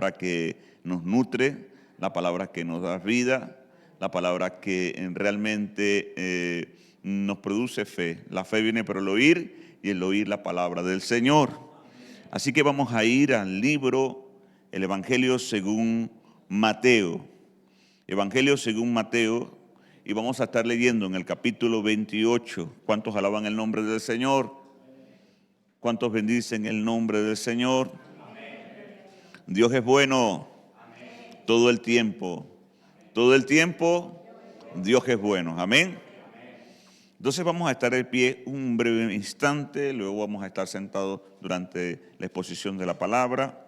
palabra que nos nutre, la palabra que nos da vida, la palabra que realmente nos produce fe. La fe viene por el oír y el oír la palabra del Señor. Así que vamos a ir al libro, el Evangelio según Mateo. Evangelio según Mateo, y vamos a estar leyendo en el capítulo 28. ¿Cuántos alaban el nombre del Señor? ¿Cuántos bendicen el nombre del Señor? Dios es bueno. Todo el tiempo. Todo el tiempo, Dios es bueno. Amén. Entonces vamos a estar de pie un breve instante, luego vamos a estar sentados durante la exposición de la palabra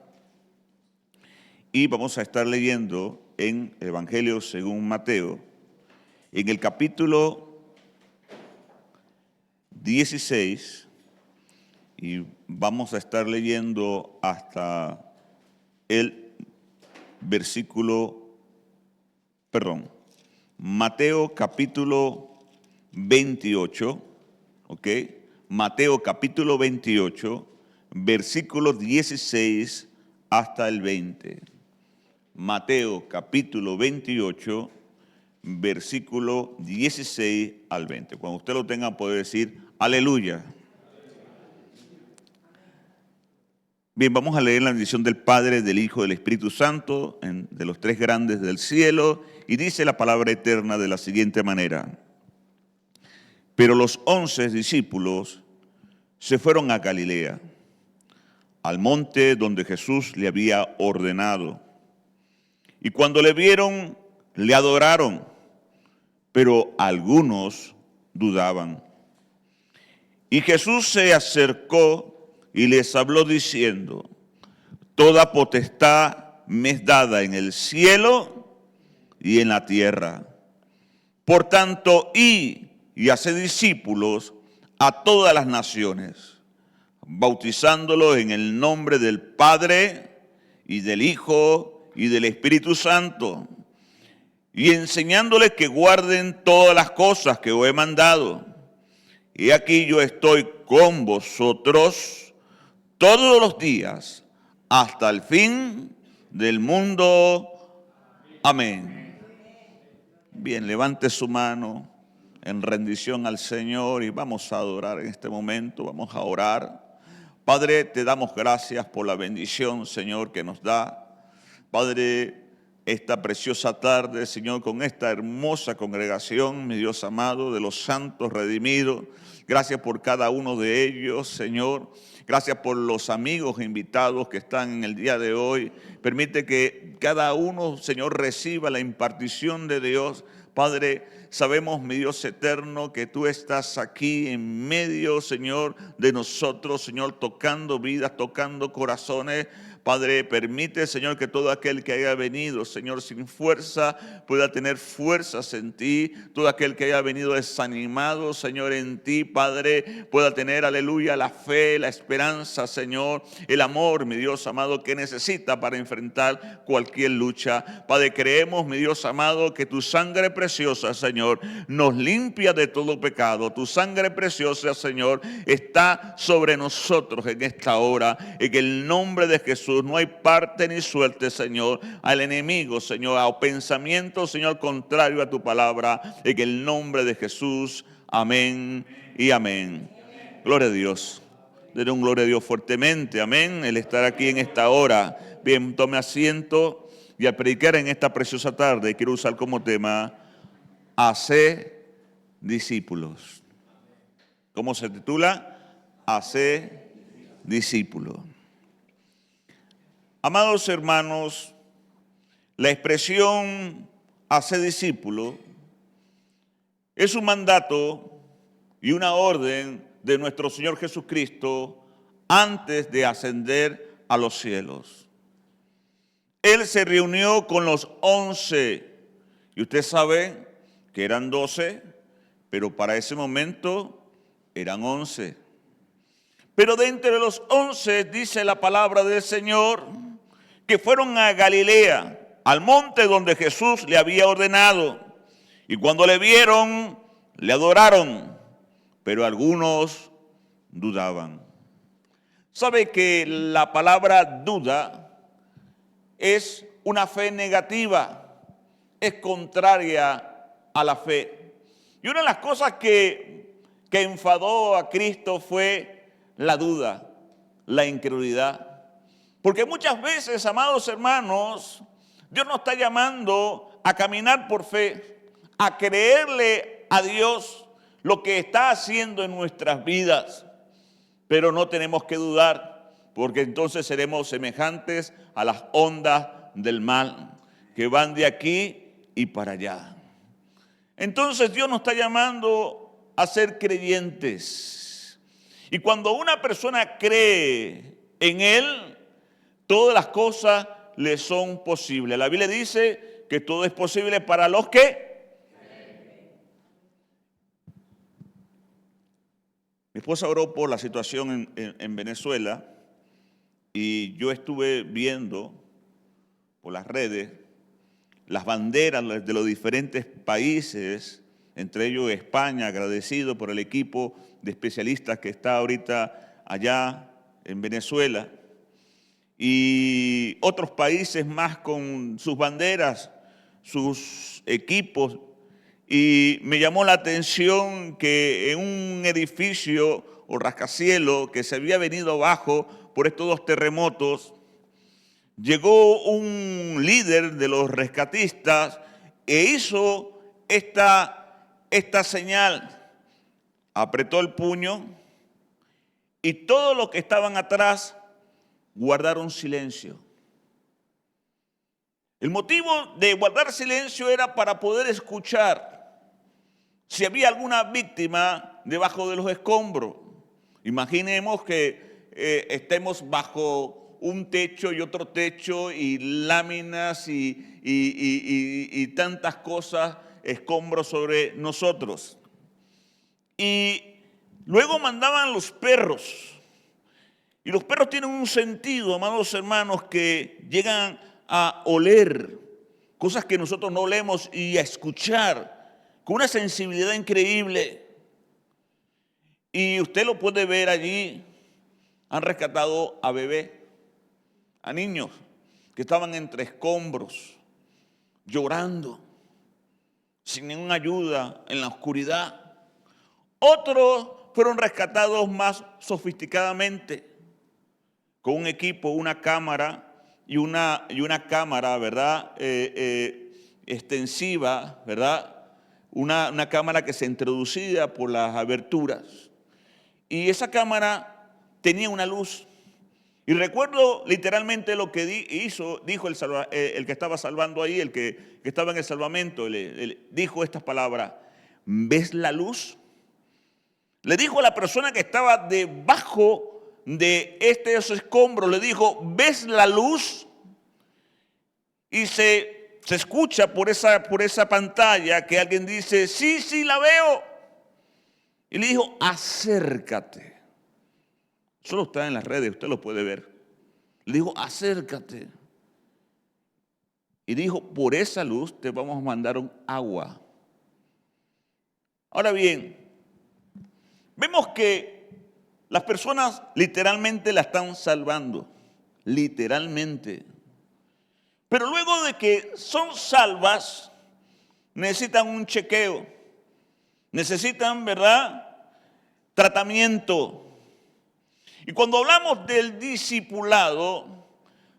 y vamos a estar leyendo en el Evangelio según Mateo, en el capítulo 16, y vamos a estar leyendo hasta el Mateo capítulo 28, ¿ok? Mateo capítulo 28, versículos 16 hasta el 20. Mateo capítulo 28, versículo 16 al 20. Cuando usted lo tenga puede decir aleluya. Bien, vamos a leer la bendición del Padre, del Hijo y del Espíritu Santo, de los tres grandes del cielo, y dice la palabra eterna de la siguiente manera. Pero los 11 discípulos se fueron a Galilea, al monte donde Jesús le había ordenado. Y cuando le vieron, le adoraron, pero algunos dudaban. Y Jesús se acercó y les habló diciendo: toda potestad me es dada en el cielo y en la tierra. Por tanto, id y haced discípulos a todas las naciones, bautizándolos en el nombre del Padre y del Hijo y del Espíritu Santo, y enseñándoles que guarden todas las cosas que os he mandado. Y aquí yo estoy con vosotros todos los días hasta el fin del mundo. Amén. Bien, levante su mano en rendición al Señor y vamos a adorar en este momento, vamos a orar. Padre, te damos gracias por la bendición, Señor, que nos da. Padre, esta preciosa tarde, Señor, con esta hermosa congregación, mi Dios amado, de los santos redimidos. Gracias por cada uno de ellos, Señor. Gracias por los amigos e invitados que están en el día de hoy. Permite que cada uno, Señor, reciba la impartición de Dios. Padre, sabemos, mi Dios eterno, que tú estás aquí en medio, Señor, de nosotros, Señor, tocando vidas, tocando corazones. Padre, permite, Señor, que todo aquel que haya venido, Señor, sin fuerza, pueda tener fuerzas en ti. Todo aquel que haya venido desanimado, Señor, en ti, Padre, pueda tener, aleluya, la fe, la esperanza, Señor, el amor, mi Dios amado, que necesita para enfrentar cualquier lucha. Padre, creemos, mi Dios amado, que tu sangre preciosa, Señor, nos limpia de todo pecado. Tu sangre preciosa, Señor, está sobre nosotros en esta hora. En el nombre de Jesús no hay parte ni suerte, Señor, al enemigo, Señor, a pensamiento, Señor, contrario a tu palabra. En el nombre de Jesús, amén y amén. Gloria a Dios. Denle un gloria a Dios fuertemente, amén, el estar aquí en esta hora. Bien, tome asiento y al predicar en esta preciosa tarde quiero usar como tema hacer discípulos. ¿Cómo se titula? Hacer discípulos. Amados hermanos, la expresión hacer discípulos es un mandato y una orden de nuestro Señor Jesucristo antes de ascender a los cielos. Él se reunió con los 11, y usted sabe que eran 12, pero para ese momento eran 11. Pero de entre los 11 dice la palabra del Señor que fueron a Galilea, al monte donde Jesús le había ordenado. Y cuando le vieron, le adoraron, pero algunos dudaban. ¿Sabe que la palabra duda es una fe negativa, es contraria a la fe. Y una de las cosas que enfadó a Cristo fue la duda, la incredulidad. Porque muchas veces, amados hermanos, Dios nos está llamando a caminar por fe, a creerle a Dios lo que está haciendo en nuestras vidas. Pero no tenemos que dudar, porque entonces seremos semejantes a las ondas del mal, que van de aquí y para allá. Entonces Dios nos está llamando a ser creyentes. Y cuando una persona cree en Él, todas las cosas le son posibles. La Biblia dice que todo es posible para los que... Mi esposa oró por la situación en Venezuela y yo estuve viendo por las redes las banderas de los diferentes países, entre ellos España, agradecido por el equipo de especialistas que está ahorita allá en Venezuela, y otros países más con sus banderas, sus equipos. Y me llamó la atención que en un edificio o rascacielos que se había venido abajo por estos dos terremotos, llegó un líder de los rescatistas e hizo esta señal. Apretó el puño y todos los que estaban atrás guardaron silencio. El motivo de guardar silencio era para poder escuchar si había alguna víctima debajo de los escombros. Imaginemos que estemos bajo un techo y otro techo y láminas y tantas cosas, escombros sobre nosotros. Y luego mandaban los perros. Y los perros tienen un sentido, amados hermanos, que llegan a oler cosas que nosotros no olemos y a escuchar con una sensibilidad increíble. Y usted lo puede ver allí. Han rescatado a bebés, a niños que estaban entre escombros, llorando, sin ninguna ayuda, en la oscuridad. Otros fueron rescatados más sofisticadamente, con un equipo, una cámara y una cámara, ¿verdad? Extensiva, ¿verdad? Una cámara que se introducía por las aberturas. Y esa cámara tenía una luz. Y recuerdo literalmente lo que dijo el que estaba salvando ahí, el que estaba en el salvamento, le dijo estas palabras: ¿ves la luz? Le dijo a la persona que estaba debajo de esos escombros, le dijo: ¿ves la luz? Y se escucha por esa pantalla que alguien dice: sí, la veo. Y le dijo: acércate. Solo está en las redes, usted lo puede ver. Le dijo: acércate. Y dijo: por esa luz te vamos a mandar un agua. Ahora bien, vemos que las personas literalmente la están salvando, literalmente. Pero luego de que son salvas, necesitan un chequeo, necesitan, ¿verdad?, tratamiento. Y cuando hablamos del discipulado,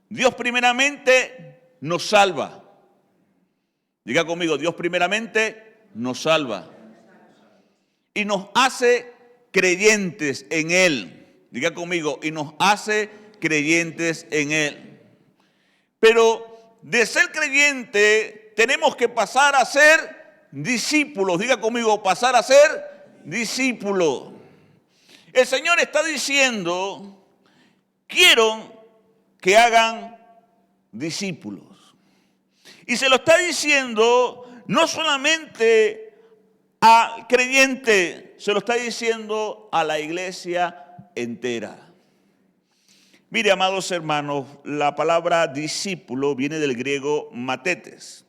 Dios primeramente nos salva. Diga conmigo: Dios primeramente nos salva. Y nos hace creyentes en Él. Diga conmigo: y nos hace creyentes en Él. Pero de ser creyente tenemos que pasar a ser discípulos. Diga conmigo: pasar a ser discípulo. El Señor está diciendo: quiero que hagan discípulos. Y se lo está diciendo no solamente al creyente, se lo está diciendo a la iglesia entera. Mire, amados hermanos, la palabra discípulo viene del griego matetes,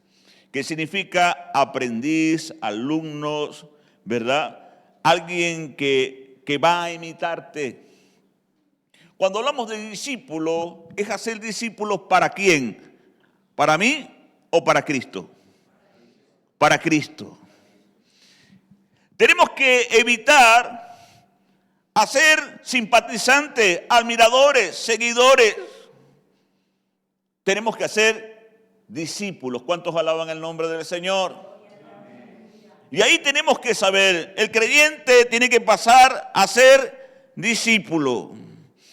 que significa aprendiz, alumnos, ¿verdad? Alguien que va a imitarte. Cuando hablamos de discípulo, es hacer discípulos ¿para quién? ¿Para mí o para Cristo? Para Cristo. Tenemos que evitar hacer simpatizantes, admiradores, seguidores. Tenemos que hacer discípulos. ¿Cuántos alaban el nombre del Señor? Y ahí tenemos que saber, el creyente tiene que pasar a ser discípulo.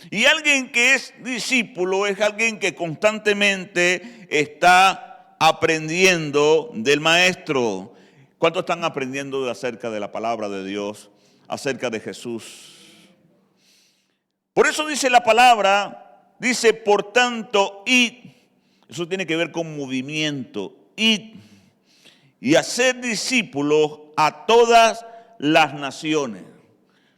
Y alguien que es discípulo es alguien que constantemente está aprendiendo del maestro. ¿Cuántos están aprendiendo acerca de la palabra de Dios, acerca de Jesús? Por eso dice la palabra, dice, por tanto, id. Eso tiene que ver con movimiento, id. Y hacer discípulos a todas las naciones.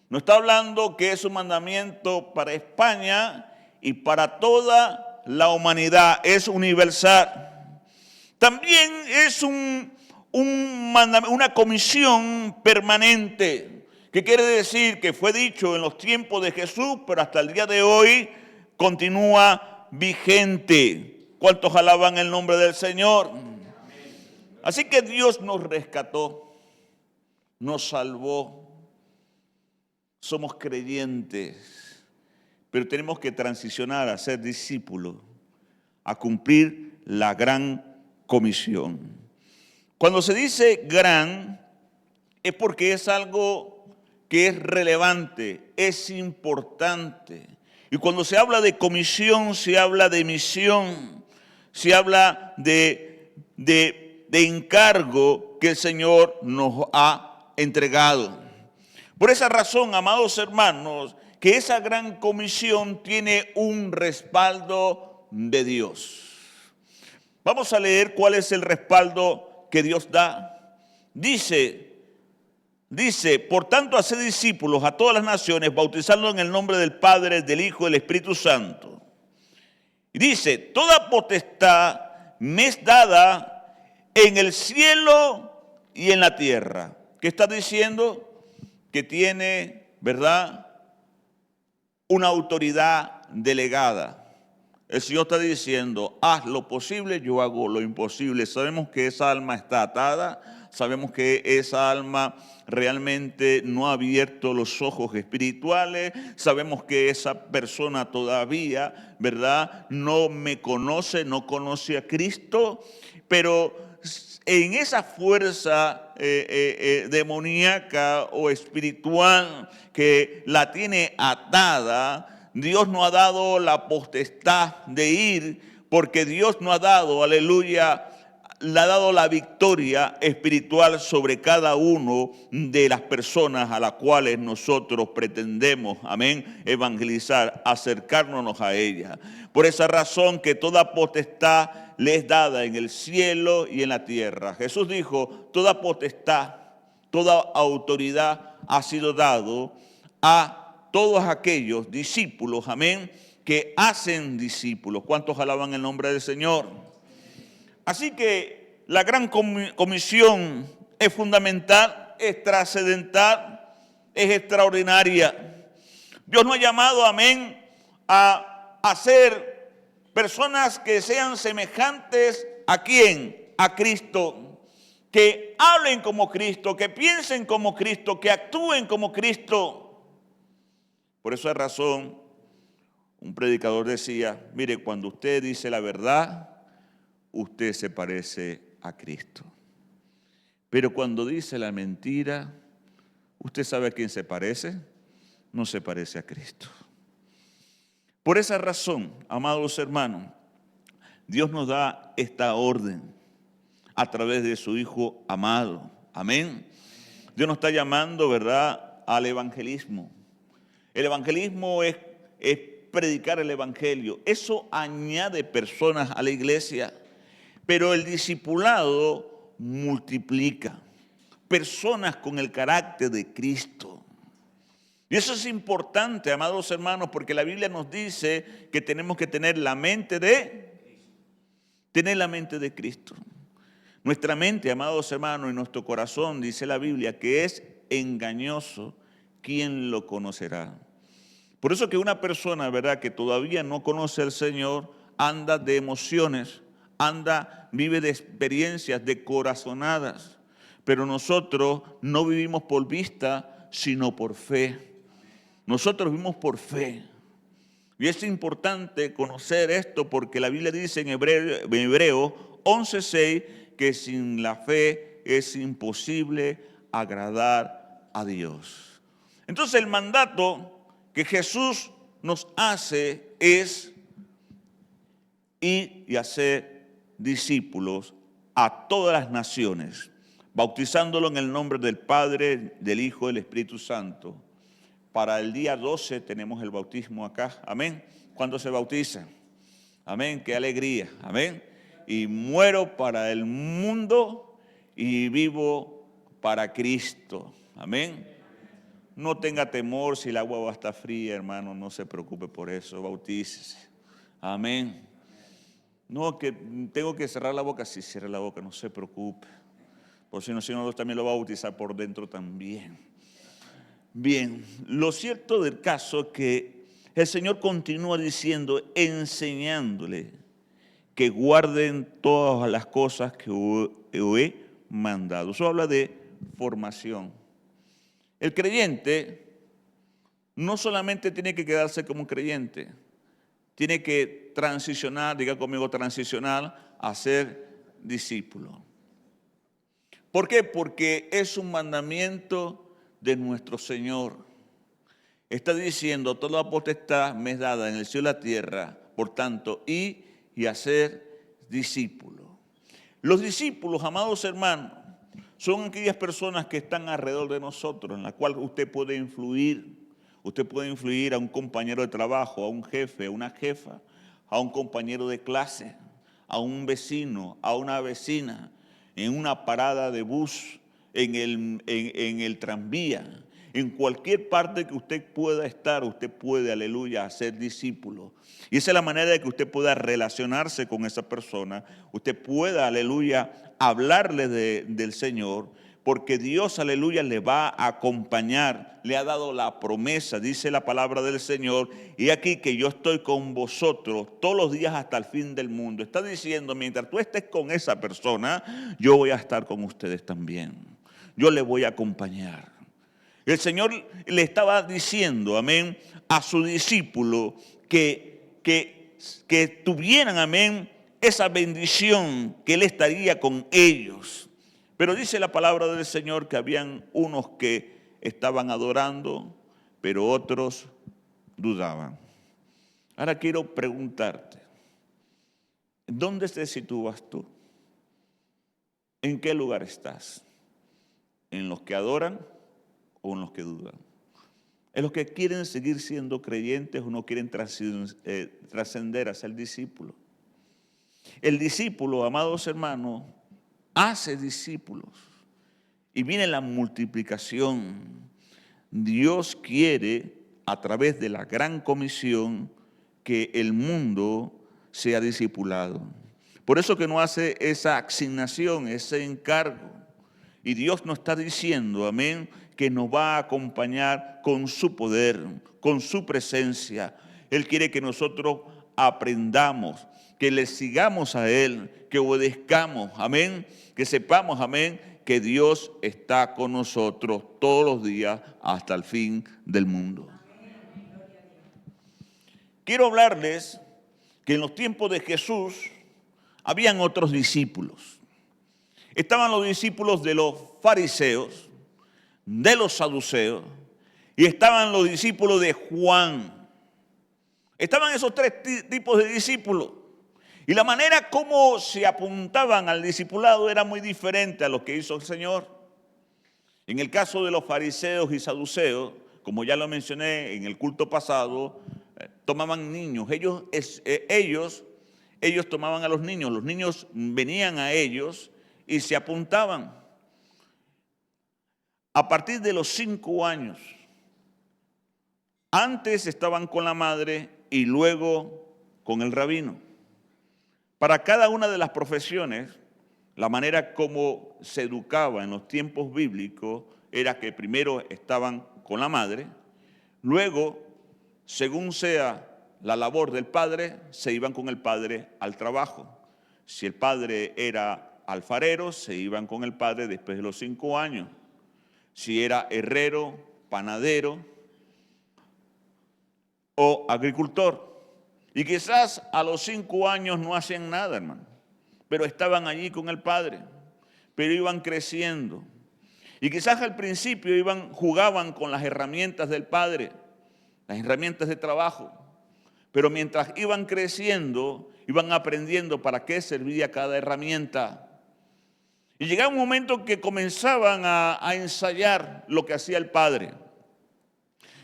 No está hablando que es un mandamiento para España y para toda la humanidad, es universal. También es una comisión permanente, que quiere decir que fue dicho en los tiempos de Jesús, pero hasta el día de hoy continúa vigente. ¿Cuántos alaban el nombre del Señor? Así que Dios nos rescató, nos salvó, somos creyentes, pero tenemos que transicionar a ser discípulos, a cumplir la gran comisión. Cuando se dice gran, es porque es algo que es relevante, es importante. Y cuando se habla de comisión, se habla de misión, se habla de encargo que el Señor nos ha entregado. Por esa razón, amados hermanos, que esa gran comisión tiene un respaldo de Dios. Vamos a leer cuál es el respaldo que Dios da. Dice, por tanto, haced discípulos a todas las naciones, bautizándolos en el nombre del Padre, del Hijo y del Espíritu Santo. Y dice, toda potestad me es dada en el cielo y en la tierra. ¿Qué está diciendo? Que tiene, ¿verdad?, una autoridad delegada. El Señor está diciendo, haz lo posible, yo hago lo imposible. Sabemos que esa alma está atada, sabemos que esa alma realmente no ha abierto los ojos espirituales, sabemos que esa persona todavía, ¿verdad?, no me conoce, no conoce a Cristo, pero en esa fuerza demoníaca o espiritual que la tiene atada, Dios no ha dado la potestad de ir, porque Dios no ha dado, aleluya, le ha dado la victoria espiritual sobre cada uno de las personas a las cuales nosotros pretendemos, amén, evangelizar, acercarnos a ella. Por esa razón que toda potestad le es dada en el cielo y en la tierra. Jesús dijo, toda potestad, toda autoridad ha sido dado a todos aquellos discípulos, amén, que hacen discípulos. ¿Cuántos alaban el nombre del Señor? Así que la gran comisión es fundamental, es trascendental, es extraordinaria. Dios nos ha llamado, amén, a ser personas que sean semejantes ¿a quién? A Cristo. Que hablen como Cristo, que piensen como Cristo, que actúen como Cristo. Por esa razón, un predicador decía, mire, cuando usted dice la verdad, usted se parece a Cristo. Pero cuando dice la mentira, ¿usted sabe a quién se parece? No se parece a Cristo. Por esa razón, amados hermanos, Dios nos da esta orden a través de su Hijo amado. Amén. Dios nos está llamando, ¿verdad?, al evangelismo. El evangelismo es predicar el evangelio. Eso añade personas a la iglesia. Pero el discipulado multiplica personas con el carácter de Cristo. Y eso es importante, amados hermanos, porque la Biblia nos dice que tenemos que tener la mente de Cristo. Nuestra mente, amados hermanos, y nuestro corazón, dice la Biblia, que es engañoso, ¿quién lo conocerá? Por eso que una persona, ¿verdad?, que todavía no conoce al Señor, anda de emociones, vive de experiencias, de corazonadas. Pero nosotros no vivimos por vista, sino por fe. Nosotros vivimos por fe. Y es importante conocer esto porque la Biblia dice en Hebreo 11:6 que sin la fe es imposible agradar a Dios. Entonces el mandato que Jesús nos hace es ir y hacer discípulos a todas las naciones, bautizándolo en el nombre del Padre, del Hijo y del Espíritu Santo. Para el día 12 tenemos el bautismo acá, amén. ¿Cuándo se bautiza? Amén, qué alegría, amén. Y muero para el mundo y vivo para Cristo, amén. No tenga temor si el agua va a estar fría, hermano, no se preocupe por eso, bautícese, amén. No, que tengo que cerrar la boca, sí, cierre la boca, no se preocupe. Por si no, el Señor también lo va a bautizar por dentro también. Bien, lo cierto del caso es que el Señor continúa diciendo, enseñándole que guarden todas las cosas que os he mandado. Eso habla de formación. El creyente no solamente tiene que quedarse como un creyente, tiene que transicionar, diga conmigo, transicionar a ser discípulo. ¿Por qué? Porque es un mandamiento de nuestro Señor. Está diciendo, toda la potestad me es dada en el cielo y la tierra, por tanto, y hacer discípulos. Los discípulos, amados hermanos, son aquellas personas que están alrededor de nosotros, en la cual usted puede influir. Usted puede influir a un compañero de trabajo, a un jefe, a una jefa, a un compañero de clase, a un vecino, a una vecina, en una parada de bus, en el tranvía, en cualquier parte que usted pueda estar, usted puede, aleluya, ser discípulo. Y esa es la manera de que usted pueda relacionarse con esa persona, usted pueda, aleluya, hablarle del Señor, porque Dios, aleluya, le va a acompañar, le ha dado la promesa, dice la palabra del Señor, y aquí que yo estoy con vosotros todos los días hasta el fin del mundo. Está diciendo, mientras tú estés con esa persona, yo voy a estar con ustedes también. Yo le voy a acompañar. El Señor le estaba diciendo, amén, a su discípulo que tuvieran, amén, esa bendición, que Él estaría con ellos. Pero dice la palabra del Señor que habían unos que estaban adorando, pero otros dudaban. Ahora quiero preguntarte, ¿dónde te sitúas tú? ¿En qué lugar estás? ¿En los que adoran o en los que dudan? ¿En los que quieren seguir siendo creyentes o no quieren trascender a ser discípulos? El discípulo, amados hermanos, hace discípulos y viene la multiplicación. Dios quiere, a través de la gran comisión, que el mundo sea discipulado. Por eso que no hace esa asignación, ese encargo. Y Dios nos está diciendo, amén, que nos va a acompañar con su poder, con su presencia. Él quiere que nosotros aprendamos, que le sigamos a Él, que obedezcamos, amén, que sepamos, amén, que Dios está con nosotros todos los días hasta el fin del mundo. Quiero hablarles que en los tiempos de Jesús habían otros discípulos. Estaban los discípulos de los fariseos, de los saduceos, y estaban los discípulos de Juan. Estaban esos tres tipos de discípulos. Y la manera como se apuntaban al discipulado era muy diferente a lo que hizo el Señor. En el caso de los fariseos y saduceos, como ya lo mencioné en el culto pasado, tomaban niños. Ellos tomaban a los niños venían a ellos y se apuntaban. A partir de los 5 años, antes estaban con la madre y luego con el rabino. Para cada una de las profesiones, la manera como se educaba en los tiempos bíblicos era que primero estaban con la madre, luego, según sea la labor del padre, se iban con el padre al trabajo. Si el padre era alfarero, se iban con el padre después de los 5 años. Si era herrero, panadero o agricultor. Y quizás a los 5 años no hacían nada, hermano, pero estaban allí con el padre, pero iban creciendo. Y quizás al principio jugaban con las herramientas del padre, las herramientas de trabajo, pero mientras iban creciendo, iban aprendiendo para qué servía cada herramienta. Y llegaba un momento que comenzaban a ensayar lo que hacía el padre.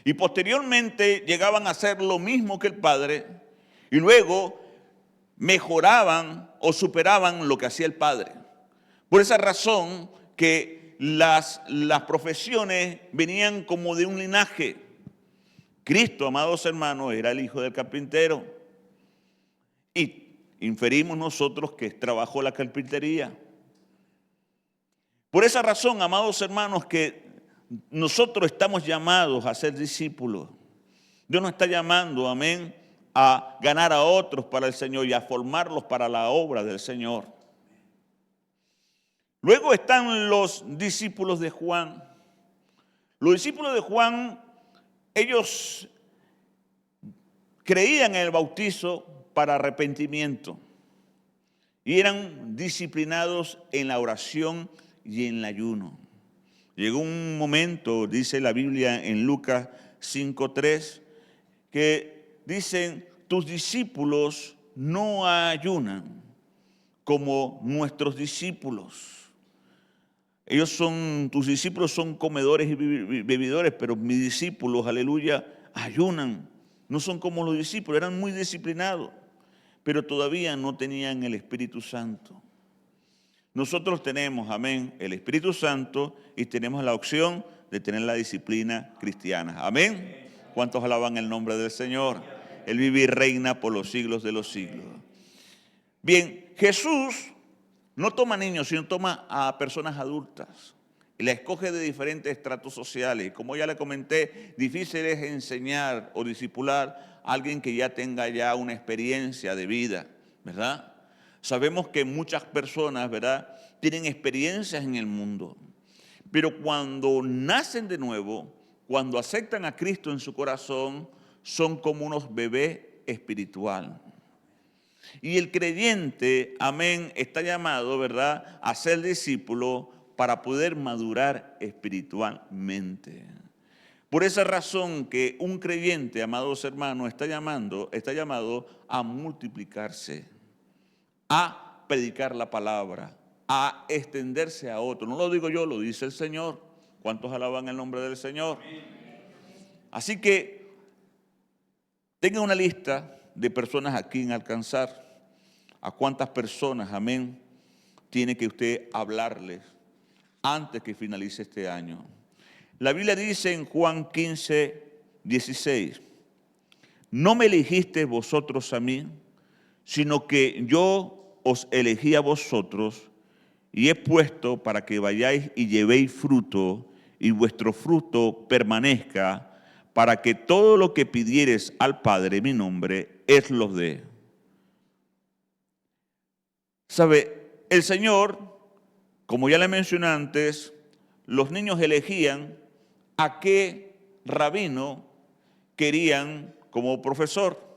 Y posteriormente llegaban a hacer lo mismo que el padre y luego mejoraban o superaban lo que hacía el padre. Por esa razón que las profesiones venían como de un linaje. Cristo, amados hermanos, era el hijo del carpintero. Y inferimos nosotros que trabajó la carpintería. Por esa razón, amados hermanos, que nosotros estamos llamados a ser discípulos. Dios nos está llamando, amén, a ganar a otros para el Señor y a formarlos para la obra del Señor. Luego están los discípulos de Juan. Los discípulos de Juan, ellos creían en el bautizo para arrepentimiento y eran disciplinados en la oración y en el ayuno. Llegó un momento, dice la Biblia en Lucas 5:3, que dicen, tus discípulos no ayunan como nuestros discípulos. Tus discípulos son comedores y bebidores, pero mis discípulos, aleluya, ayunan. No son como los discípulos, eran muy disciplinados, pero todavía no tenían el Espíritu Santo. Nosotros tenemos, amén, el Espíritu Santo y tenemos la opción de tener la disciplina cristiana. Amén. ¿Cuántos alaban el nombre del Señor? Él vive y reina por los siglos de los siglos. Bien, Jesús no toma niños, sino toma a personas adultas. Y la escoge de diferentes estratos sociales. Como ya le comenté, difícil es enseñar o discipular a alguien que ya tenga ya una experiencia de vida, ¿verdad? Sabemos que muchas personas, ¿verdad?, tienen experiencias en el mundo. Pero cuando nacen de nuevo, cuando aceptan a Cristo en su corazón, son como unos bebés espirituales. Y el creyente, amén, está llamado, ¿verdad?, a ser discípulo para poder madurar espiritualmente. Por esa razón que un creyente, amados hermanos, está llamado a multiplicarse, a predicar la palabra, a extenderse a otro. No lo digo yo, lo dice el Señor. ¿Cuántos alaban el nombre del Señor? Así que tenga una lista de personas a quien alcanzar. ¿A cuántas personas, amén, tiene que usted hablarles antes que finalice este año? La Biblia dice en Juan 15:16, no me elegisteis vosotros a mí, sino que yo os elegí a vosotros y he puesto para que vayáis y llevéis fruto y vuestro fruto permanezca, para que todo lo que pidiereis al Padre en mi nombre, Él los dé. ¿Sabe? El Señor, como ya le mencioné antes, los niños elegían a qué rabino querían como profesor.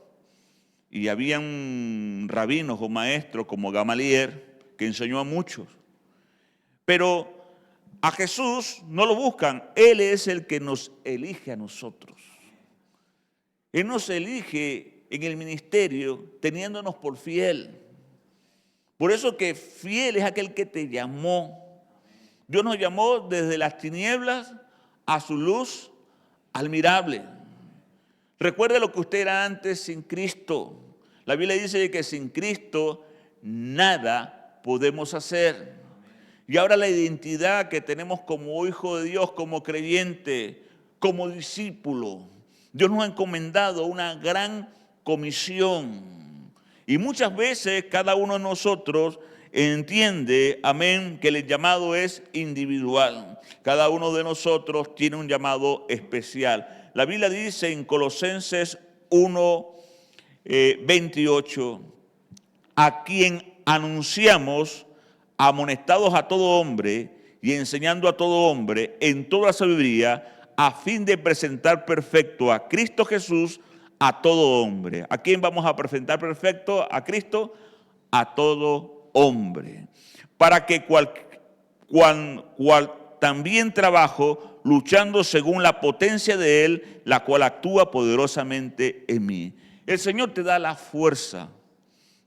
Y habían rabinos o maestros como Gamaliel, que enseñó a muchos. Pero a Jesús no lo buscan, Él es el que nos elige a nosotros. Él nos elige en el ministerio teniéndonos por fiel. Por eso que fiel es aquel que te llamó. Dios nos llamó desde las tinieblas a su luz admirable. Recuerde lo que usted era antes sin Cristo. La Biblia dice que sin Cristo nada podemos hacer. Y ahora la identidad que tenemos como hijo de Dios, como creyente, como discípulo, Dios nos ha encomendado una gran comisión. Y muchas veces cada uno de nosotros entiende, amén, que el llamado es individual. Cada uno de nosotros tiene un llamado especial. La Biblia dice en Colosenses 1:28, a quien anunciamos, amonestados a todo hombre y enseñando a todo hombre en toda sabiduría, a fin de presentar perfecto a Cristo Jesús a todo hombre. ¿A quién vamos a presentar perfecto? A Cristo, a todo hombre. Para que cual también trabajo luchando según la potencia de Él, la cual actúa poderosamente en mí. El Señor te da la fuerza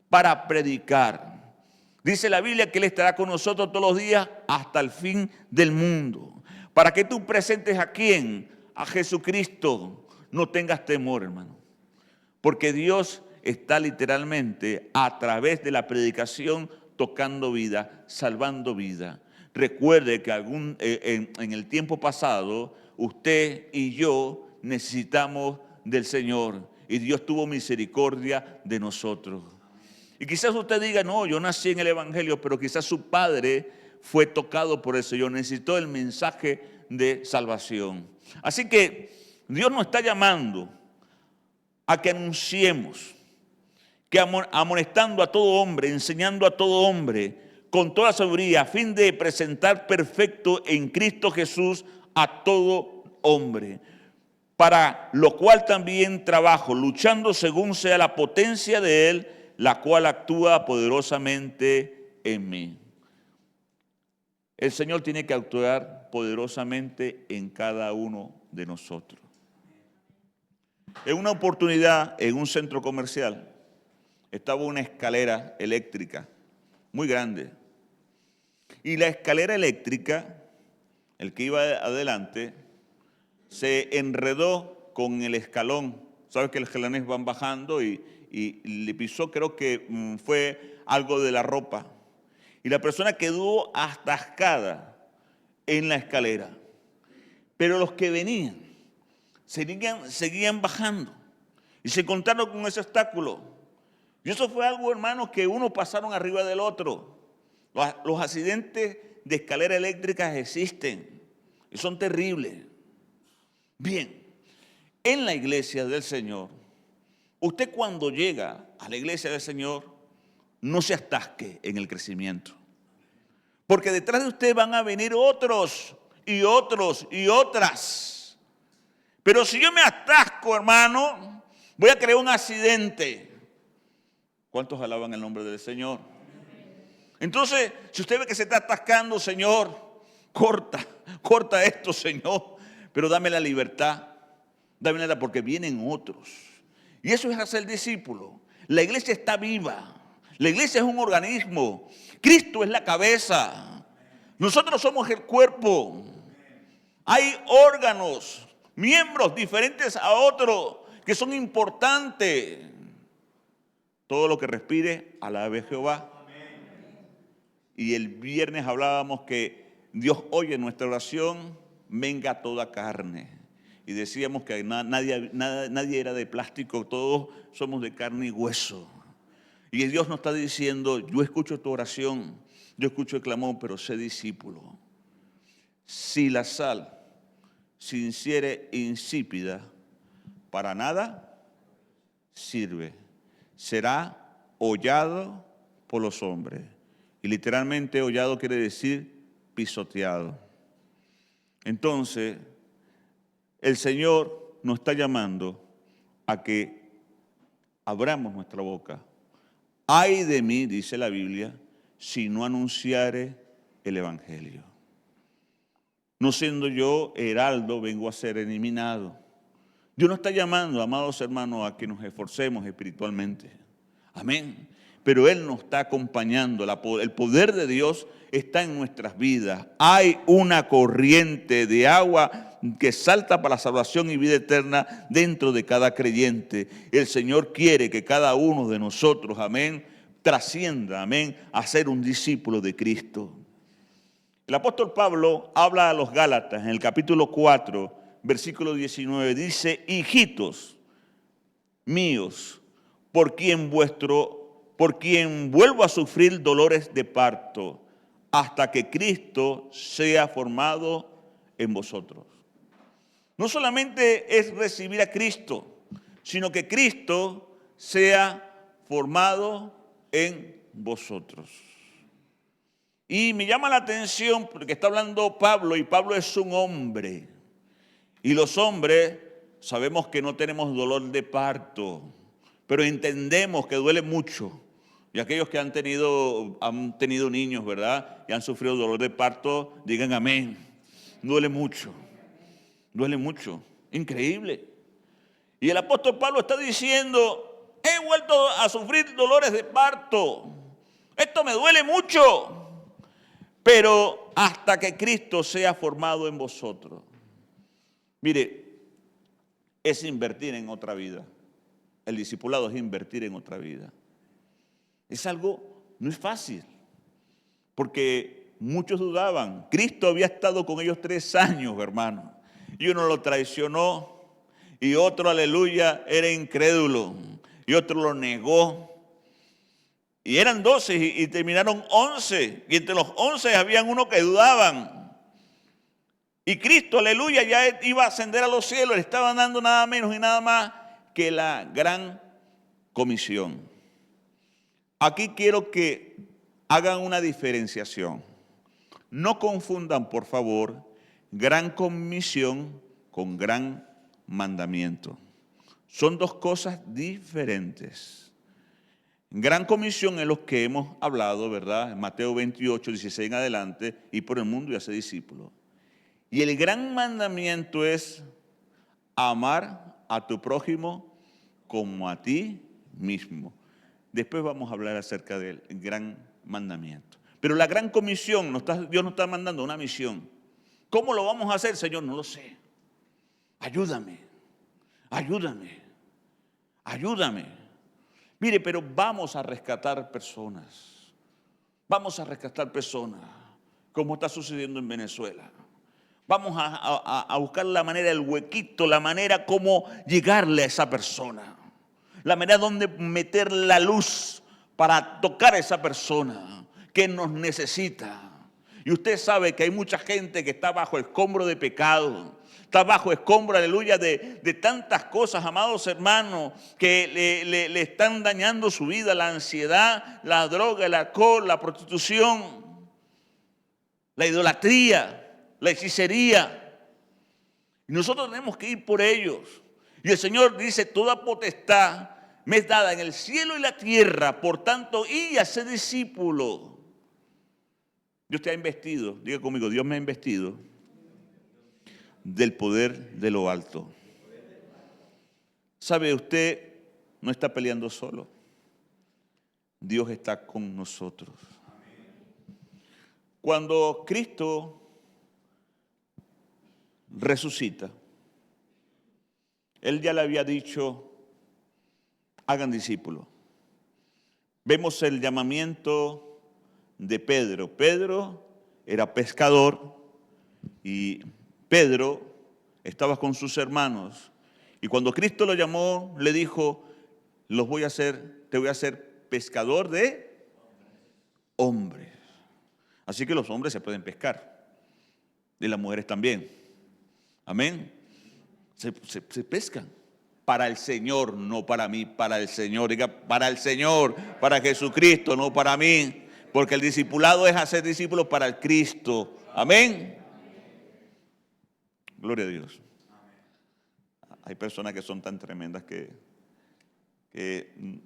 para predicar. Dice la Biblia que Él estará con nosotros todos los días hasta el fin del mundo. Para que tú presentes a quién, a Jesucristo, no tengas temor, hermano. Porque Dios está literalmente a través de la predicación tocando vida, salvando vida. Recuerde que en el tiempo pasado, usted y yo necesitamos del Señor. Y Dios tuvo misericordia de nosotros. Y quizás usted diga, no, yo nací en el Evangelio, pero quizás su padre fue tocado por el Señor. Necesitó el mensaje de salvación. Así que Dios nos está llamando a que anunciemos, que amonestando a todo hombre, enseñando a todo hombre, con toda sabiduría, a fin de presentar perfecto en Cristo Jesús a todo hombre. Para lo cual también trabajo, luchando según sea la potencia de Él, la cual actúa poderosamente en mí. El Señor tiene que actuar poderosamente en cada uno de nosotros. En una oportunidad, en un centro comercial, estaba una escalera eléctrica muy grande. Y la escalera eléctrica, el que iba adelante, se enredó con el escalón. Sabes que los escalones van bajando y le pisó, creo que fue algo de la ropa. Y la persona quedó atascada en la escalera. Pero los que venían seguían bajando y se encontraron con ese obstáculo. Y eso fue algo, hermanos, que uno pasaron arriba del otro. Los accidentes de escaleras eléctricas existen y son terribles. Bien, en la iglesia del Señor, usted cuando llega a la iglesia del Señor, no se atasque en el crecimiento. Porque detrás de usted van a venir otros y otros y otras. Pero si yo me atasco, hermano, voy a crear un accidente. ¿Cuántos alaban el nombre del Señor? Entonces, si usted ve que se está atascando, Señor, corta esto, Señor, pero dame la libertad, porque vienen otros. Y eso es hacer discípulo. La iglesia está viva, la iglesia es un organismo, Cristo es la cabeza, nosotros somos el cuerpo. Hay órganos, miembros diferentes a otros que son importantes. Todo lo que respire, alabe a Jehová. Y el viernes hablábamos que Dios oye nuestra oración, venga toda carne. Y decíamos que nadie era de plástico, todos somos de carne y hueso. Y Dios nos está diciendo, yo escucho tu oración, yo escucho el clamor, pero sé discípulo. Si la sal se hiciere insípida, para nada sirve. Será hollado por los hombres. Y literalmente hollado quiere decir pisoteado. Entonces, el Señor nos está llamando a que abramos nuestra boca. Ay de mí, dice la Biblia, si no anunciare el Evangelio. No siendo yo heraldo, vengo a ser eliminado. Dios nos está llamando, amados hermanos, a que nos esforcemos espiritualmente. Amén. Pero Él nos está acompañando. El poder de Dios está en nuestras vidas. Hay una corriente de agua que salta para la salvación y vida eterna dentro de cada creyente. El Señor quiere que cada uno de nosotros, amén, trascienda, amén, a ser un discípulo de Cristo. El apóstol Pablo habla a los Gálatas en el capítulo 4, versículo 19. Dice, hijitos míos, por quien vuelvo a sufrir dolores de parto, hasta que Cristo sea formado en vosotros. No solamente es recibir a Cristo, sino que Cristo sea formado en vosotros. Y me llama la atención porque está hablando Pablo, y Pablo es un hombre. Y los hombres sabemos que no tenemos dolor de parto, pero entendemos que duele mucho. Y aquellos que han tenido niños, ¿verdad? Y han sufrido dolor de parto, digan amén. Duele mucho. Duele mucho. Increíble. Y el apóstol Pablo está diciendo, he vuelto a sufrir dolores de parto. Esto me duele mucho. Pero hasta que Cristo sea formado en vosotros. Mire, es invertir en otra vida. El discipulado es invertir en otra vida. Es algo, no es fácil, porque muchos dudaban. Cristo había estado con ellos 3 años, hermano, y uno lo traicionó, y otro, aleluya, era incrédulo, y otro lo negó. Y eran 12 y terminaron 11, y entre los 11 habían uno que dudaban. Y Cristo, aleluya, ya iba a ascender a los cielos, le estaban dando nada menos y nada más que la gran comisión. Aquí quiero que hagan una diferenciación. No confundan, por favor, gran comisión con gran mandamiento. Son 2 cosas diferentes. Gran comisión es lo que hemos hablado, ¿verdad? En Mateo 28, 16 en adelante, y por el mundo y hacer discípulos. Y el gran mandamiento es amar a tu prójimo como a ti mismo. Después vamos a hablar acerca del gran mandamiento. Pero la gran comisión, Dios nos está mandando una misión. ¿Cómo lo vamos a hacer, Señor? No lo sé. Ayúdame, ayúdame, ayúdame. Mire, pero vamos a rescatar personas. Vamos a rescatar personas, como está sucediendo en Venezuela. Vamos a buscar la manera, el huequito, la manera como llegarle a esa persona. La manera donde meter la luz para tocar a esa persona que nos necesita. Y usted sabe que hay mucha gente que está bajo escombro de pecado, está bajo escombro, aleluya, de tantas cosas, amados hermanos, que le están dañando su vida: la ansiedad, la droga, el alcohol, la prostitución, la idolatría, la hechicería. Y nosotros tenemos que ir por ellos. Y el Señor dice: toda potestad me es dada en el cielo y la tierra, por tanto, y hacer discípulo. Dios te ha investido, diga conmigo, Dios me ha investido del poder de lo alto. ¿Sabe? Usted no está peleando solo. Dios está con nosotros. Cuando Cristo resucita, Él ya le había dicho: hagan discípulos. Vemos el llamamiento de Pedro. Pedro era pescador y Pedro estaba con sus hermanos. Y cuando Cristo lo llamó, le dijo: te voy a hacer pescador de hombres. Así que los hombres se pueden pescar, y las mujeres también. Amén. Se pescan. Para el Señor, no para mí, para el Señor. Diga, para el Señor, para Jesucristo, no para mí. Porque el discipulado es hacer discípulos para el Cristo. Amén. Gloria a Dios. Hay personas que son tan tremendas que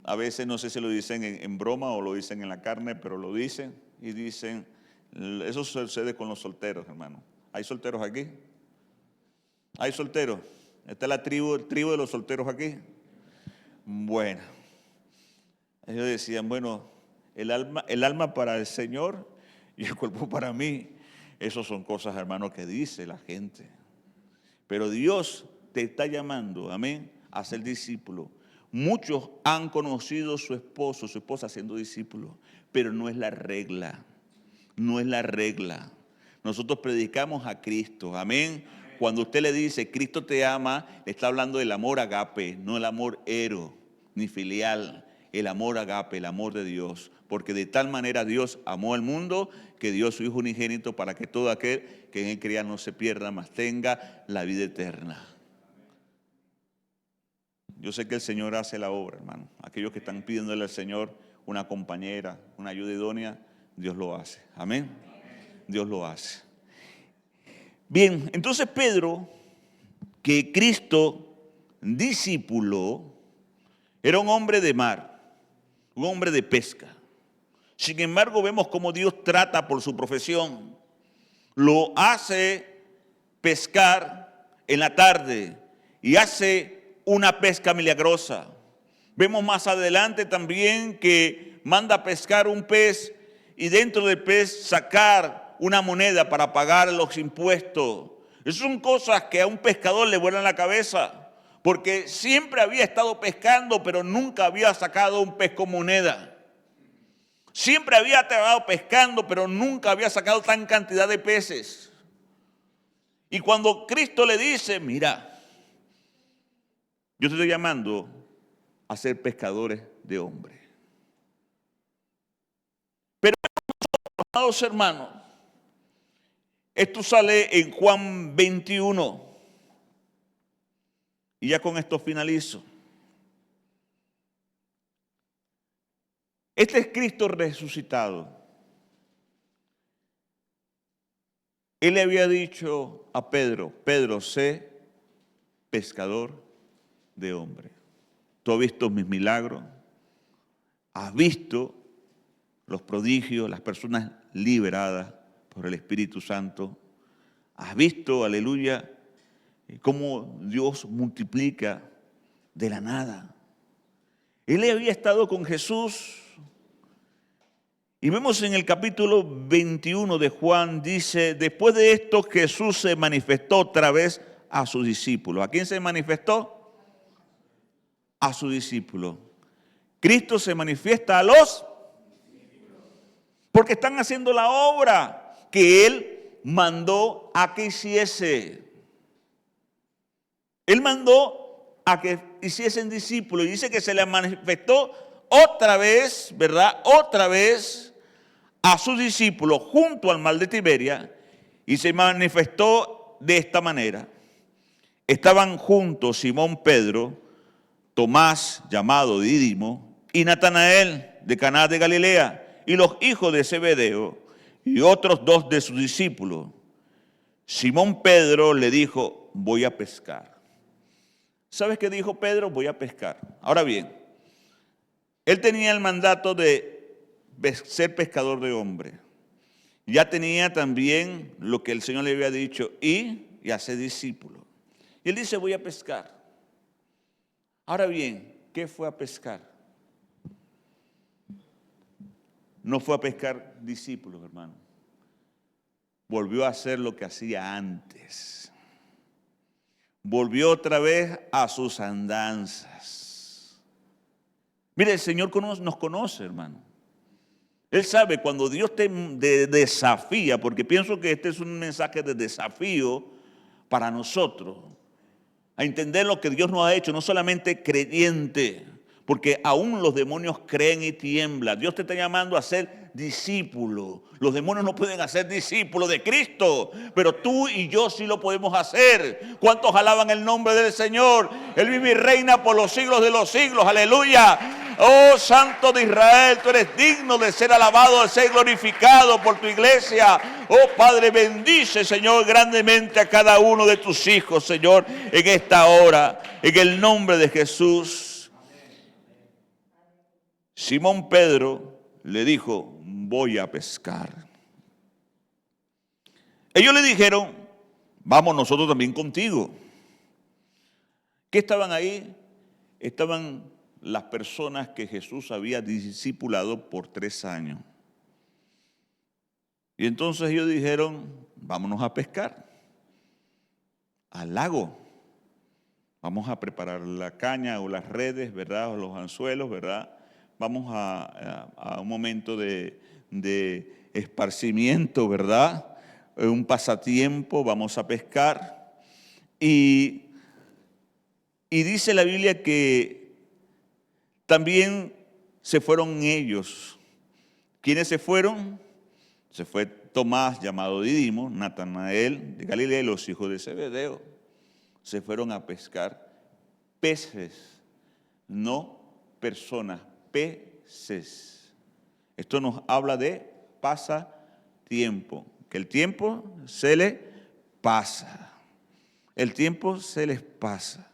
a veces no sé si lo dicen en broma o lo dicen en la carne, pero lo dicen y dicen: eso sucede con los solteros, hermano. ¿Hay solteros aquí? ¿Hay solteros? ¿Está el tribu de los solteros aquí? Bueno, ellos decían: bueno, el alma para el Señor y el cuerpo para mí. Esas son cosas, hermano, que dice la gente. Pero Dios te está llamando, amén, a ser discípulo. Muchos han conocido a su esposa siendo discípulos, pero no es la regla. No es la regla. Nosotros predicamos a Cristo, amén. Cuando usted le dice Cristo te ama, le está hablando del amor agape, no el amor ero, ni filial, el amor agape, el amor de Dios. Porque de tal manera Dios amó al mundo que dio su Hijo unigénito para que todo aquel que en él crea no se pierda, mas tenga la vida eterna. Yo sé que el Señor hace la obra, hermano. Aquellos que están pidiéndole al Señor una compañera, una ayuda idónea, Dios lo hace. Amén. Dios lo hace. Bien, entonces Pedro, que Cristo discipuló, era un hombre de mar, un hombre de pesca. Sin embargo, vemos cómo Dios trata por su profesión. Lo hace pescar en la tarde y hace una pesca milagrosa. Vemos más adelante también que manda a pescar un pez y dentro del pez sacar una moneda para pagar los impuestos. Esas son cosas que a un pescador le vuelan la cabeza, porque siempre había estado pescando, pero nunca había sacado un pez con moneda. Siempre había estado pescando, pero nunca había sacado tan cantidad de peces. Y cuando Cristo le dice, mira, yo te estoy llamando a ser pescadores de hombres. Pero, amados hermanos, esto sale en Juan 21. Y ya con esto finalizo. Este es Cristo resucitado. Él le había dicho a Pedro, Pedro, sé pescador de hombres. Tú has visto mis milagros, has visto los prodigios, las personas liberadas por el Espíritu Santo. Has visto, aleluya, cómo Dios multiplica de la nada. Él había estado con Jesús. Y vemos en el capítulo 21 de Juan, dice, después de esto Jesús se manifestó otra vez a sus discípulos. ¿A quién se manifestó? A sus discípulos. Cristo se manifiesta a los porque están haciendo la obra que Él mandó a que hiciese. Él mandó a que hiciesen discípulos y dice que se les manifestó otra vez, ¿verdad? Otra vez a sus discípulos junto al mar de Tiberia y se manifestó de esta manera. Estaban juntos Simón Pedro, Tomás llamado Dídimo y Natanael de Caná de Galilea y los hijos de Zebedeo y otros dos de sus discípulos. Simón Pedro le dijo, voy a pescar. ¿Sabes qué dijo Pedro? Voy a pescar. Ahora bien, él tenía el mandato de ser pescador de hombres. Ya tenía también lo que el Señor le había dicho, y hacer discípulos. Y él dice, voy a pescar. Ahora bien, ¿qué fue a pescar? No fue a pescar discípulos, hermano. Volvió a hacer lo que hacía antes. Volvió otra vez a sus andanzas. Mire, el Señor nos conoce, hermano. Él sabe cuando Dios te desafía, porque pienso que este es un mensaje de desafío para nosotros, a entender lo que Dios nos ha hecho, no solamente creyente, porque aún los demonios creen y tiemblan. Dios te está llamando a ser discípulo. Los demonios no pueden hacer discípulos de Cristo, pero tú y yo sí lo podemos hacer. ¿Cuántos alaban el nombre del Señor? Él vive y reina por los siglos de los siglos. Aleluya. Oh Santo de Israel, tú eres digno de ser alabado, de ser glorificado por tu iglesia. Oh Padre, bendice, Señor, grandemente a cada uno de tus hijos, Señor, en esta hora, en el nombre de Jesús. Simón Pedro le dijo, voy a pescar. Ellos le dijeron, vamos nosotros también contigo. ¿Qué estaban ahí? Estaban las personas que Jesús había discipulado por 3 años. Y entonces ellos dijeron, vámonos a pescar al lago. Vamos a preparar la caña o las redes, ¿verdad? O los anzuelos, ¿verdad? Vamos a un momento de esparcimiento, ¿verdad? Un pasatiempo, vamos a pescar. Y dice la Biblia que también se fueron ellos. ¿Quiénes se fueron? Se fue Tomás, llamado Dídimo, Natanael de Galilea y los hijos de Zebedeo. Se fueron a pescar peces, no personas, peces. peces. Esto nos habla de pasatiempo, que el tiempo se le pasa. El tiempo se les pasa.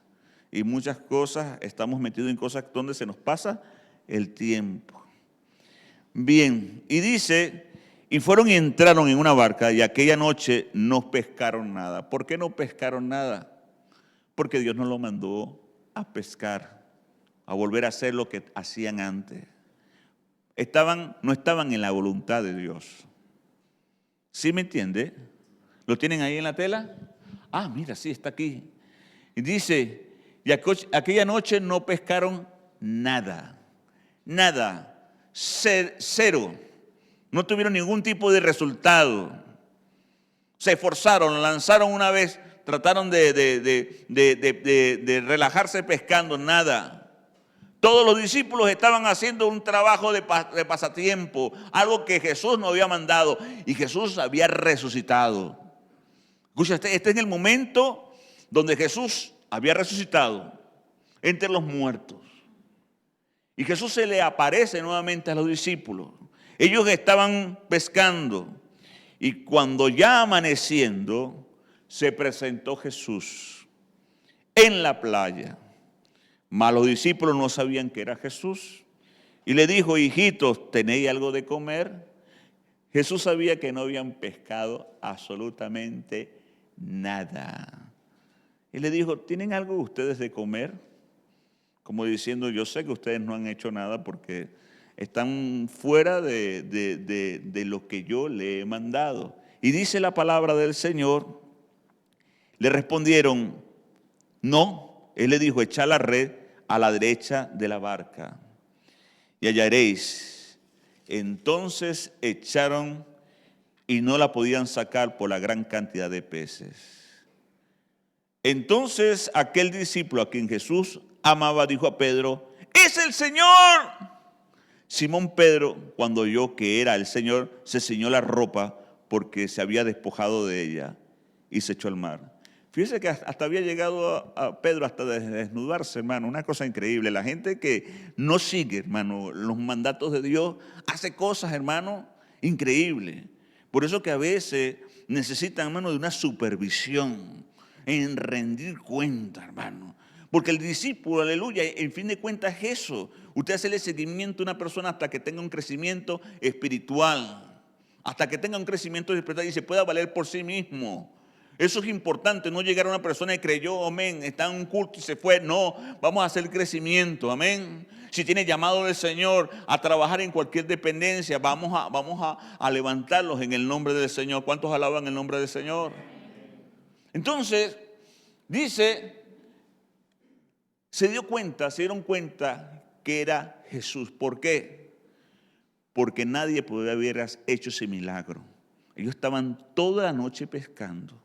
Y muchas cosas, estamos metidos en cosas donde se nos pasa el tiempo. Bien, y dice, y fueron y entraron en una barca y aquella noche no pescaron nada. ¿Por qué no pescaron nada? Porque Dios no lo mandó a pescar, a volver a hacer lo que hacían antes. No estaban en la voluntad de Dios. ¿Sí me entiende? ¿Lo tienen ahí en la tela? Ah, mira, sí, está aquí. Y dice, y aquella noche no pescaron nada, nada, cero. No tuvieron ningún tipo de resultado. Se esforzaron, lanzaron una vez, trataron de relajarse pescando, nada. Todos los discípulos estaban haciendo un trabajo de pasatiempo, algo que Jesús no había mandado y Jesús había resucitado. Escucha, este es el momento donde Jesús había resucitado entre los muertos. Y Jesús se le aparece nuevamente a los discípulos. Ellos estaban pescando y cuando ya amaneciendo se presentó Jesús en la playa. Mas los discípulos no sabían que era Jesús. Y le dijo, hijitos, ¿tenéis algo de comer? Jesús sabía que no habían pescado absolutamente nada. Y le dijo, ¿tienen algo ustedes de comer? Como diciendo, yo sé que ustedes no han hecho nada porque están fuera de lo que yo le he mandado. Y dice la palabra del Señor, le respondieron, no. Él le dijo, echad la red a la derecha de la barca y hallaréis. Entonces echaron y no la podían sacar por la gran cantidad de peces. Entonces aquel discípulo a quien Jesús amaba dijo a Pedro, ¡es el Señor! Simón Pedro, cuando oyó que era el Señor, se ciñó la ropa porque se había despojado de ella y se echó al mar. Fíjese que hasta había llegado a Pedro hasta desnudarse, hermano, una cosa increíble. La gente que no sigue, hermano, los mandatos de Dios, hace cosas, hermano, increíbles. Por eso que a veces necesitan, hermano, de una supervisión, en rendir cuenta, hermano. Porque el discípulo, aleluya, en fin de cuentas es eso. Usted hace seguimiento a una persona hasta que tenga un crecimiento espiritual. Hasta que tenga un crecimiento espiritual y se pueda valer por sí mismo. Eso es importante, no llegar a una persona que creyó, amén, está en un culto y se fue. No, vamos a hacer crecimiento, amén. Si tiene llamado del Señor a trabajar en cualquier dependencia, vamos a levantarlos en el nombre del Señor. ¿Cuántos alaban el nombre del Señor? Entonces, dice, se dieron cuenta que era Jesús. ¿Por qué? Porque nadie podía haber hecho ese milagro. Ellos estaban toda la noche pescando.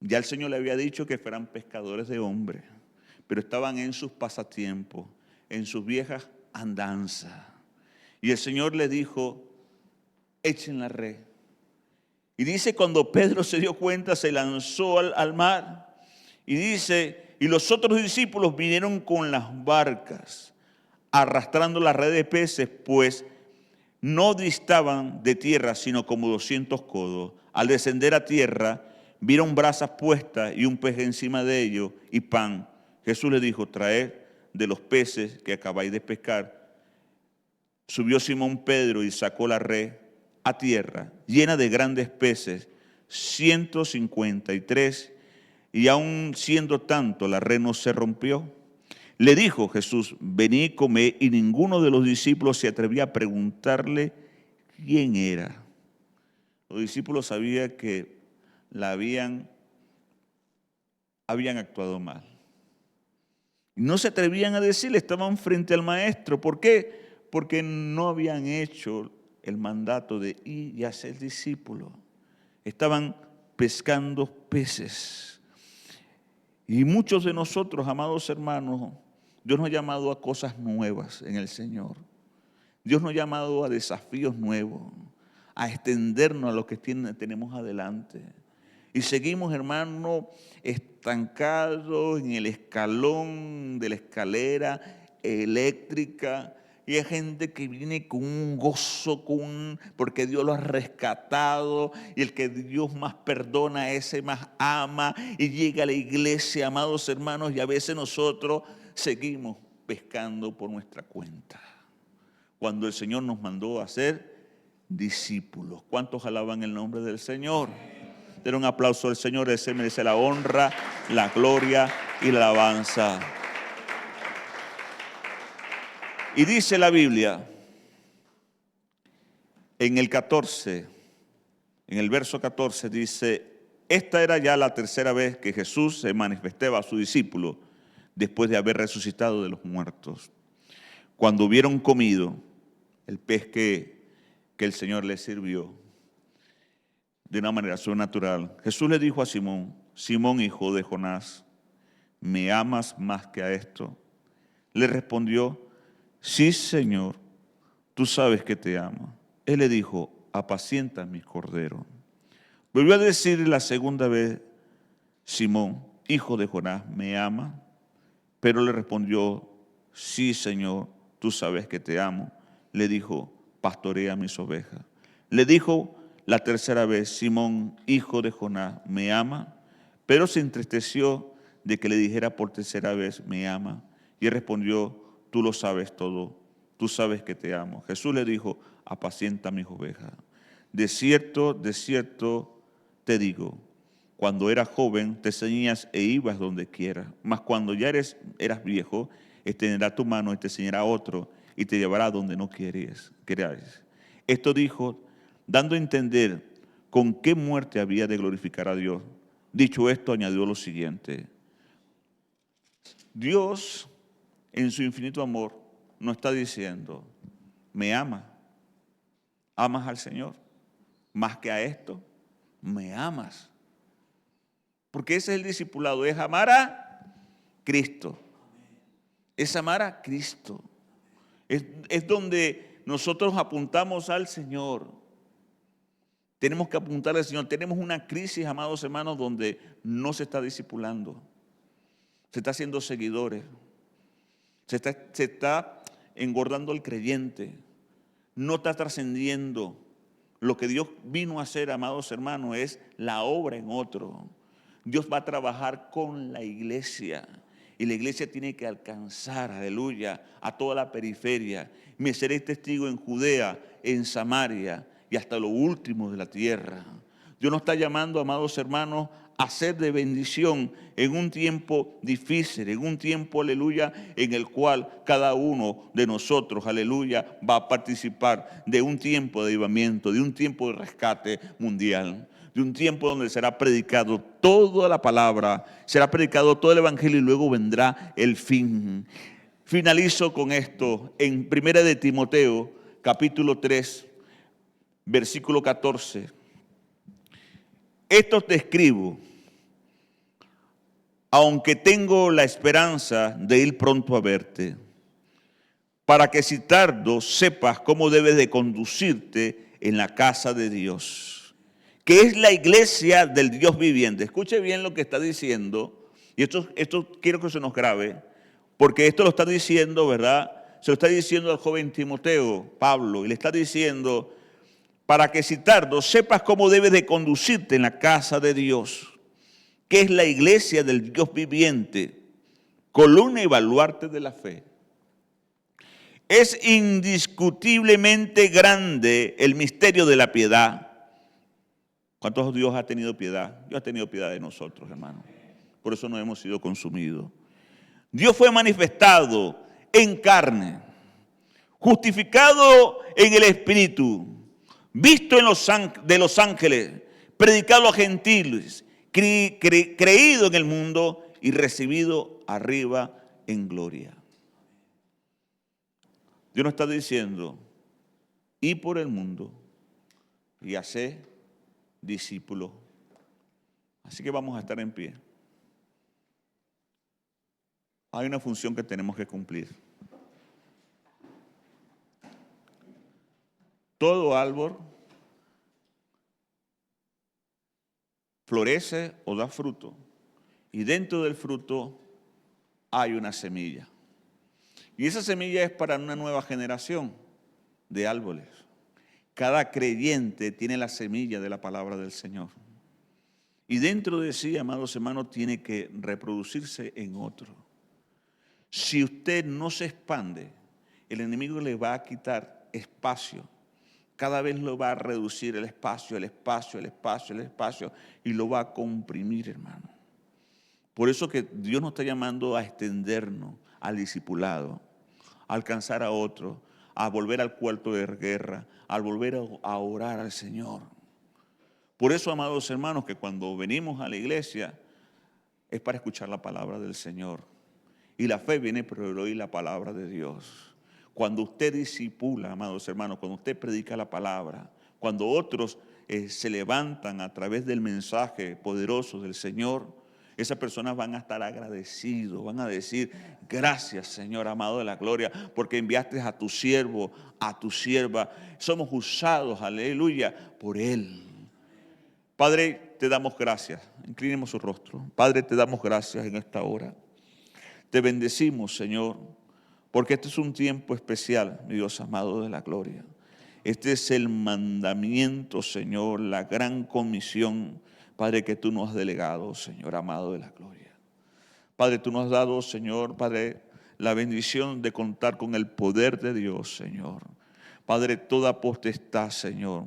Ya el Señor le había dicho que fueran pescadores de hombres, pero estaban en sus pasatiempos, en sus viejas andanzas. Y el Señor le dijo, echen la red. Y dice, cuando Pedro se dio cuenta, se lanzó al mar. Y dice, y los otros discípulos vinieron con las barcas, arrastrando la red de peces, pues no distaban de tierra, sino como 200 codos. Al descender a tierra, vieron brasas puestas y un pez encima de ellos y pan. Jesús les dijo, traed de los peces que acabáis de pescar. Subió Simón Pedro y sacó la red a tierra, llena de grandes peces, 153, y aun siendo tanto, la red no se rompió. Le dijo Jesús, venid y comed, y ninguno de los discípulos se atrevía a preguntarle quién era. Los discípulos sabían que habían actuado mal. No se atrevían a decirle, estaban frente al maestro. ¿Por qué? Porque no habían hecho el mandato de ir y hacer discípulos. Estaban pescando peces. Y muchos de nosotros, amados hermanos, Dios nos ha llamado a cosas nuevas en el Señor. Dios nos ha llamado a desafíos nuevos, a extendernos a lo que tenemos adelante. Y seguimos, hermano, estancados en el escalón de la escalera eléctrica, Y hay gente que viene con un gozo, porque Dios lo ha rescatado. Y el que Dios más perdona, ese más ama. Y llega a la iglesia, amados hermanos, y a veces nosotros seguimos pescando por nuestra cuenta. Cuando el Señor nos mandó a ser discípulos. ¿Cuántos alaban el nombre del Señor? Den un aplauso al Señor, Él se merece la honra, la gloria y la alabanza. Y dice la Biblia, en el verso 14 dice, esta era ya la tercera vez que Jesús se manifestaba a sus discípulos después de haber resucitado de los muertos. Cuando hubieron comido el pez que el Señor les sirvió de una manera sobrenatural, Jesús le dijo a Simón, Simón, hijo de Jonás, ¿me amas más que a esto? Le respondió, sí, Señor, tú sabes que te amo. Él le dijo, apacienta mis corderos. Volvió a decir la segunda vez, Simón, hijo de Jonás, ¿me ama? Pero le respondió, sí, Señor, tú sabes que te amo. Le dijo, pastorea mis ovejas. Le dijo la tercera vez, Simón, hijo de Jonás, ¿me ama? Pero se entristeció de que le dijera por tercera vez, ¿me ama? Y él respondió, tú lo sabes todo, tú sabes que te amo. Jesús le dijo, apacienta mis ovejas. De cierto te digo, cuando eras joven te ceñías e ibas donde quieras, mas cuando ya eras viejo, extenderá tu mano y te enseñará otro y te llevará donde no queráis. Esto dijo, dando a entender con qué muerte había de glorificar a Dios. Dicho esto, añadió lo siguiente. Dios, en su infinito amor, nos está diciendo, me ama. ¿Amas al Señor? Más que a esto, me amas. Porque ese es el discipulado, es amar a Cristo. Es amar a Cristo. Es donde nosotros apuntamos al Señor. Tenemos que apuntar al Señor. Tenemos una crisis, amados hermanos, donde no se está discipulando. Se está haciendo seguidores. Se está engordando el creyente. No está trascendiendo. Lo que Dios vino a hacer, amados hermanos, es la obra en otro. Dios va a trabajar con la iglesia. Y la iglesia tiene que alcanzar, aleluya, a toda la periferia. Me seré testigo en Judea, en Samaria y hasta lo último de la tierra. Dios nos está llamando, amados hermanos, a ser de bendición en un tiempo difícil, en un tiempo, aleluya, en el cual cada uno de nosotros, aleluya, va a participar de un tiempo de avivamiento, de un tiempo de rescate mundial, de un tiempo donde será predicado toda la palabra, será predicado todo el evangelio y luego vendrá el fin. Finalizo con esto en 1 de Timoteo, capítulo 3, versículo 14. Esto te escribo, aunque tengo la esperanza de ir pronto a verte, para que si tardo sepas cómo debes de conducirte en la casa de Dios, que es la iglesia del Dios viviente. Escuche bien lo que está diciendo, y esto quiero que se nos grabe, porque esto lo está diciendo, ¿verdad? Se lo está diciendo al joven Timoteo, Pablo, y le está diciendo, para que si tardo sepas cómo debes de conducirte en la casa de Dios, que es la iglesia del Dios viviente, columna y baluarte de la fe. Es indiscutiblemente grande el misterio de la piedad. ¿Cuántos Dios ha tenido piedad? Dios ha tenido piedad de nosotros, hermano. Por eso no hemos sido consumidos. Dios fue manifestado en carne, justificado en el Espíritu, visto de los ángeles, predicado a gentiles, creído en el mundo y recibido arriba en gloria. Dios nos está diciendo, y por el mundo y hacer discípulos. Así que vamos a estar en pie. Hay una función que tenemos que cumplir. Todo árbol florece o da fruto, y dentro del fruto hay una semilla. Y esa semilla es para una nueva generación de árboles. Cada creyente tiene la semilla de la palabra del Señor. Y dentro de sí, amados hermanos, tiene que reproducirse en otro. Si usted no se expande, el enemigo le va a quitar espacio. Cada vez lo va a reducir el espacio, y lo va a comprimir, hermano. Por eso que Dios nos está llamando a extendernos al discipulado, a alcanzar a otro, a volver al cuarto de guerra, a volver a orar al Señor. Por eso, amados hermanos, que cuando venimos a la iglesia es para escuchar la palabra del Señor. Y la fe viene por el oír la palabra de Dios. Cuando usted discipula, amados hermanos, cuando usted predica la palabra, cuando otros se levantan a través del mensaje poderoso del Señor, esas personas van a estar agradecidos, van a decir: gracias, Señor amado de la gloria, porque enviaste a tu siervo, a tu sierva. Somos usados, aleluya, por Él. Padre, te damos gracias. Inclinemos su rostro. Padre, te damos gracias en esta hora. Te bendecimos, Señor, porque este es un tiempo especial, mi Dios amado de la gloria. Este es el mandamiento, Señor, la gran comisión, Padre, que tú nos has delegado, Señor amado de la gloria. Padre, tú nos has dado, Señor, Padre, la bendición de contar con el poder de Dios, Señor. Padre, toda potestad, Señor,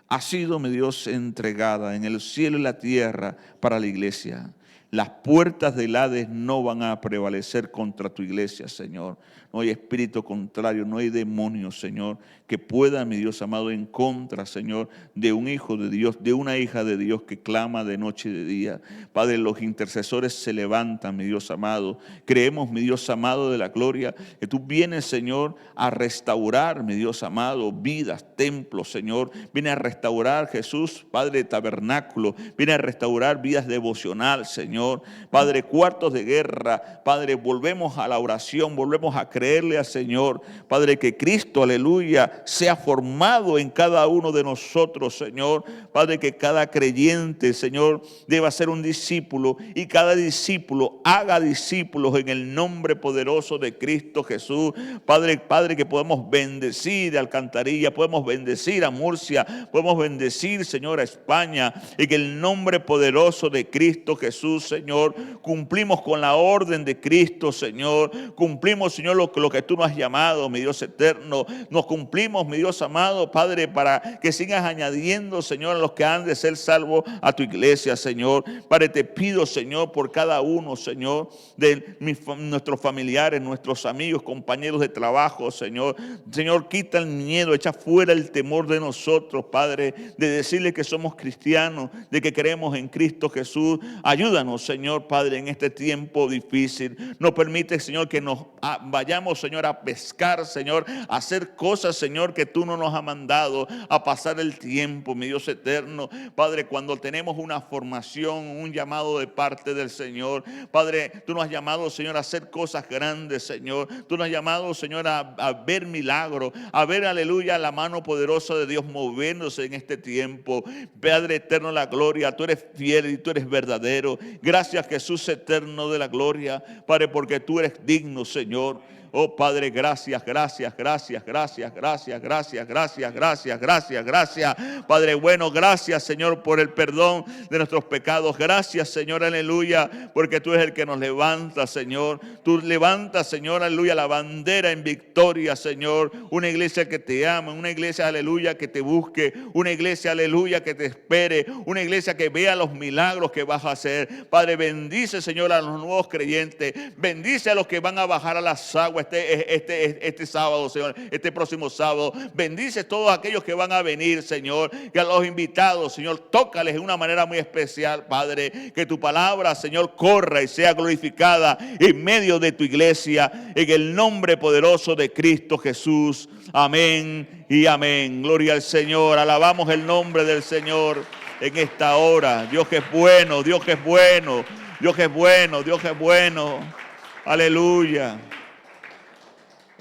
ha sido, mi Dios, entregada en el cielo y la tierra para la iglesia. Las puertas del Hades no van a prevalecer contra tu iglesia, Señor. No hay espíritu contrario, no hay demonio, Señor, que pueda, mi Dios amado, en contra, Señor, de un hijo de Dios, de una hija de Dios que clama de noche y de día. Padre, los intercesores se levantan, mi Dios amado. Creemos, mi Dios amado de la gloria, que tú vienes, Señor, a restaurar, mi Dios amado, vidas, templos, Señor. Viene a restaurar, Jesús, Padre, tabernáculo. Viene a restaurar vidas devocional, Señor. Padre, cuartos de guerra. Padre, volvemos a la oración, volvemos a creerle al Señor. Padre, que Cristo, aleluya, sea formado en cada uno de nosotros, Señor. Padre, que cada creyente, Señor, deba ser un discípulo y cada discípulo haga discípulos en el nombre poderoso de Cristo Jesús. Padre, que podamos bendecir a Alcantarilla, podemos bendecir a Murcia, podemos bendecir, Señor, a España, y que el nombre poderoso de Cristo Jesús, Señor, cumplimos con la orden de Cristo, Señor. Cumplimos, Señor, lo que tú nos has llamado, mi Dios eterno. Nos cumplimos, mi Dios amado, Padre, para que sigas añadiendo, Señor, a los que han de ser salvos a tu iglesia, Señor. Padre, te pido, Señor, por cada uno, Señor, de nuestros familiares, nuestros amigos, compañeros de trabajo, Señor. Señor, quita el miedo, echa fuera el temor de nosotros, Padre, de decirle que somos cristianos, de que creemos en Cristo Jesús. Ayúdanos, Señor, Padre, en este tiempo difícil. No permite, Señor, que nos vayamos, Señor, a pescar, Señor, a hacer cosas, Señor, que tú no nos has mandado, a pasar el tiempo, mi Dios eterno. Padre, cuando tenemos una formación, un llamado de parte del Señor, Padre, tú nos has llamado, Señor, a hacer cosas grandes, Señor. Tú nos has llamado, Señor, a ver milagros, a ver, aleluya, la mano poderosa de Dios moviéndose en este tiempo. Padre eterno de la gloria, tú eres fiel y tú eres verdadero. Gracias, Jesús eterno de la gloria, Padre, porque tú eres digno, Señor. Oh Padre, gracias, gracias, gracias, gracias, gracias, gracias, gracias, gracias, gracias, gracias. Padre bueno, gracias, Señor, por el perdón de nuestros pecados. Gracias, Señor, aleluya, porque tú eres el que nos levanta, Señor. Tú levantas, Señor, aleluya, la bandera en victoria, Señor. Una iglesia que te ama, una iglesia, aleluya, que te busque, una iglesia, aleluya, que te espere, una iglesia que vea los milagros que vas a hacer. Padre, bendice, Señor, a los nuevos creyentes. Bendice a los que van a bajar a las aguas este sábado, Señor, este próximo sábado. Bendice a todos aquellos que van a venir, Señor, que a los invitados, Señor, tócales de una manera muy especial, Padre, que tu palabra, Señor, corra y sea glorificada en medio de tu iglesia, en el nombre poderoso de Cristo Jesús. Amén y amén. Gloria al Señor. Alabamos el nombre del Señor en esta hora. Dios que es bueno, Dios que es bueno, Dios que es bueno, Dios que es bueno. Aleluya.